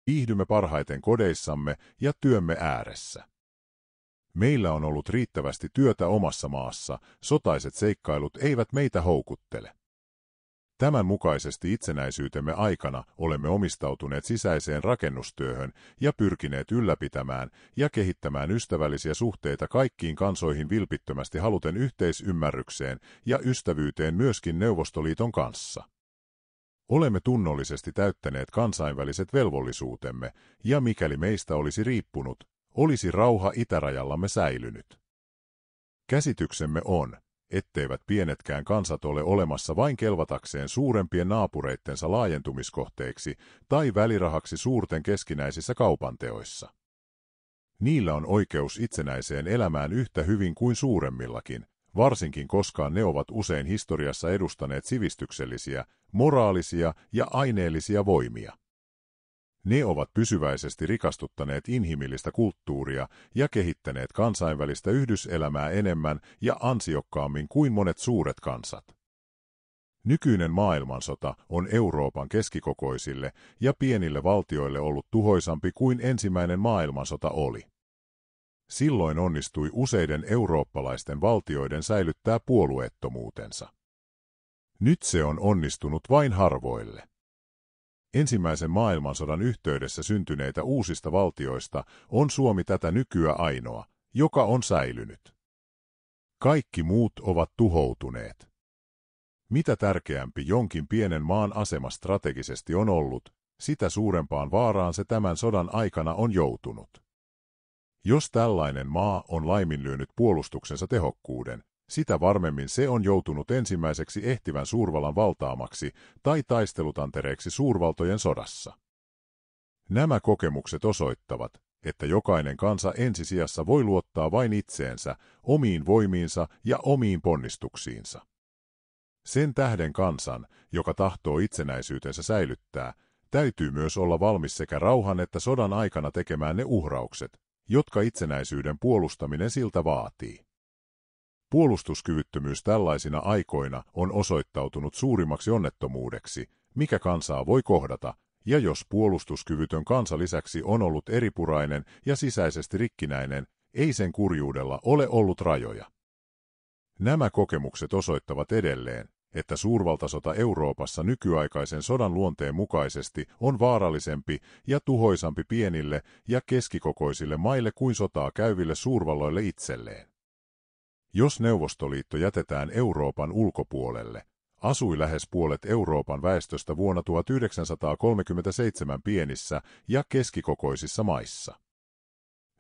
Viihdymme parhaiten kodeissamme ja työmme ääressä. Meillä on ollut riittävästi työtä omassa maassa, sotaiset seikkailut eivät meitä houkuttele. Tämän mukaisesti itsenäisyytemme aikana olemme omistautuneet sisäiseen rakennustyöhön ja pyrkineet ylläpitämään ja kehittämään ystävällisiä suhteita kaikkiin kansoihin vilpittömästi haluten yhteisymmärrykseen ja ystävyyteen myöskin Neuvostoliiton kanssa. Olemme tunnollisesti täyttäneet kansainväliset velvollisuutemme, ja mikäli meistä olisi riippunut, olisi rauha itärajallamme säilynyt. Käsityksemme on, etteivät pienetkään kansat ole olemassa vain kelvatakseen suurempien naapureittensa laajentumiskohteiksi tai välirahaksi suurten keskinäisissä kaupanteoissa. Niillä on oikeus itsenäiseen elämään yhtä hyvin kuin suuremmillakin, varsinkin koska ne ovat usein historiassa edustaneet sivistyksellisiä, moraalisia ja aineellisia voimia. Ne ovat pysyväisesti rikastuttaneet inhimillistä kulttuuria ja kehittäneet kansainvälistä yhdyselämää enemmän ja ansiokkaammin kuin monet suuret kansat. Nykyinen maailmansota on Euroopan keskikokoisille ja pienille valtioille ollut tuhoisampi kuin ensimmäinen maailmansota oli. Silloin onnistui useiden eurooppalaisten valtioiden säilyttää puolueettomuutensa. Nyt se on onnistunut vain harvoille. Ensimmäisen maailmansodan yhteydessä syntyneitä uusista valtioista on Suomi tätä nykyä ainoa, joka on säilynyt. Kaikki muut ovat tuhoutuneet. Mitä tärkeämpi jonkin pienen maan asema strategisesti on ollut, sitä suurempaan vaaraan se tämän sodan aikana on joutunut. Jos tällainen maa on laiminlyönyt puolustuksensa tehokkuuden, sitä varmemmin se on joutunut ensimmäiseksi ehtivän suurvallan valtaamaksi tai taistelutantereeksi suurvaltojen sodassa. Nämä kokemukset osoittavat, että jokainen kansa ensisijassa voi luottaa vain itseensä, omiin voimiinsa ja omiin ponnistuksiinsa. Sen tähden kansan, joka tahtoo itsenäisyytensä säilyttää, täytyy myös olla valmis sekä rauhan että sodan aikana tekemään ne uhraukset, jotka itsenäisyyden puolustaminen siltä vaatii. Puolustuskyvyttömyys tällaisina aikoina on osoittautunut suurimmaksi onnettomuudeksi, mikä kansaa voi kohdata, ja jos puolustuskyvytön kansa lisäksi on ollut eripurainen ja sisäisesti rikkinäinen, ei sen kurjuudella ole ollut rajoja. Nämä kokemukset osoittavat edelleen, että suurvaltasota Euroopassa nykyaikaisen sodan luonteen mukaisesti on vaarallisempi ja tuhoisampi pienille ja keskikokoisille maille kuin sotaa käyville suurvalloille itselleen. Jos Neuvostoliitto jätetään Euroopan ulkopuolelle, asui lähes puolet Euroopan väestöstä vuonna 1937 pienissä ja keskikokoisissa maissa.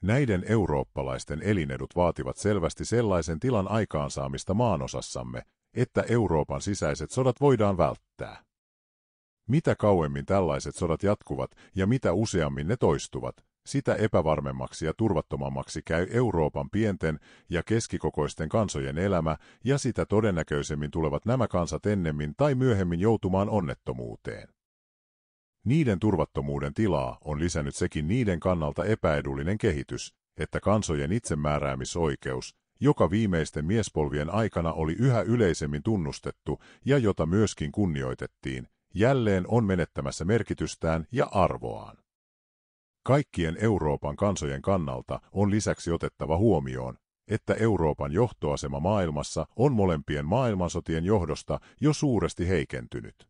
Näiden eurooppalaisten elinedut vaativat selvästi sellaisen tilan aikaansaamista maanosassamme, että Euroopan sisäiset sodat voidaan välttää. Mitä kauemmin tällaiset sodat jatkuvat ja mitä useammin ne toistuvat, sitä epävarmemmaksi ja turvattomammaksi käy Euroopan pienten ja keskikokoisten kansojen elämä, ja sitä todennäköisemmin tulevat nämä kansat ennemmin tai myöhemmin joutumaan onnettomuuteen. Niiden turvattomuuden tilaa on lisännyt sekin niiden kannalta epäedullinen kehitys, että kansojen itsemääräämisoikeus, joka viimeisten miespolvien aikana oli yhä yleisemmin tunnustettu ja jota myöskin kunnioitettiin, jälleen on menettämässä merkitystään ja arvoaan. Kaikkien Euroopan kansojen kannalta on lisäksi otettava huomioon, että Euroopan johtoasema maailmassa on molempien maailmansotien johdosta jo suuresti heikentynyt.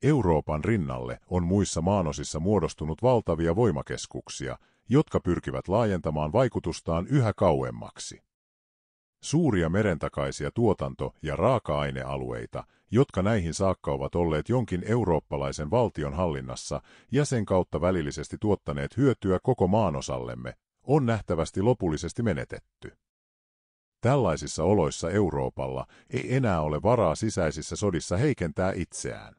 Euroopan rinnalle on muissa maanosissa muodostunut valtavia voimakeskuksia, jotka pyrkivät laajentamaan vaikutustaan yhä kauemmaksi. Suuria merentakaisia tuotanto- ja raaka-ainealueita, jotka näihin saakka ovat olleet jonkin eurooppalaisen valtion hallinnassa ja sen kautta välillisesti tuottaneet hyötyä koko maanosallemme, on nähtävästi lopullisesti menetetty. Tällaisissa oloissa Euroopalla ei enää ole varaa sisäisissä sodissa heikentää itseään.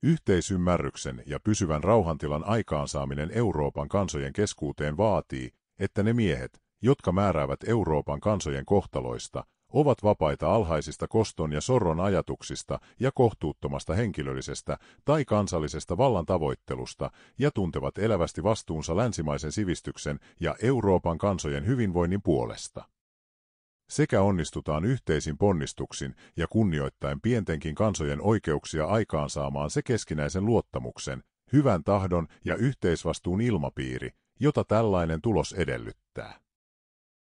Yhteisymmärryksen ja pysyvän rauhantilan aikaansaaminen Euroopan kansojen keskuuteen vaatii, että ne miehet, jotka määräävät Euroopan kansojen kohtaloista, ovat vapaita alhaisista koston ja sorron ajatuksista ja kohtuuttomasta henkilöllisestä tai kansallisesta vallan tavoittelusta ja tuntevat elävästi vastuunsa länsimaisen sivistyksen ja Euroopan kansojen hyvinvoinnin puolesta. Sekä onnistutaan yhteisin ponnistuksin ja kunnioittaen pientenkin kansojen oikeuksia aikaansaamaan se keskinäisen luottamuksen, hyvän tahdon ja yhteisvastuun ilmapiiri, jota tällainen tulos edellyttää.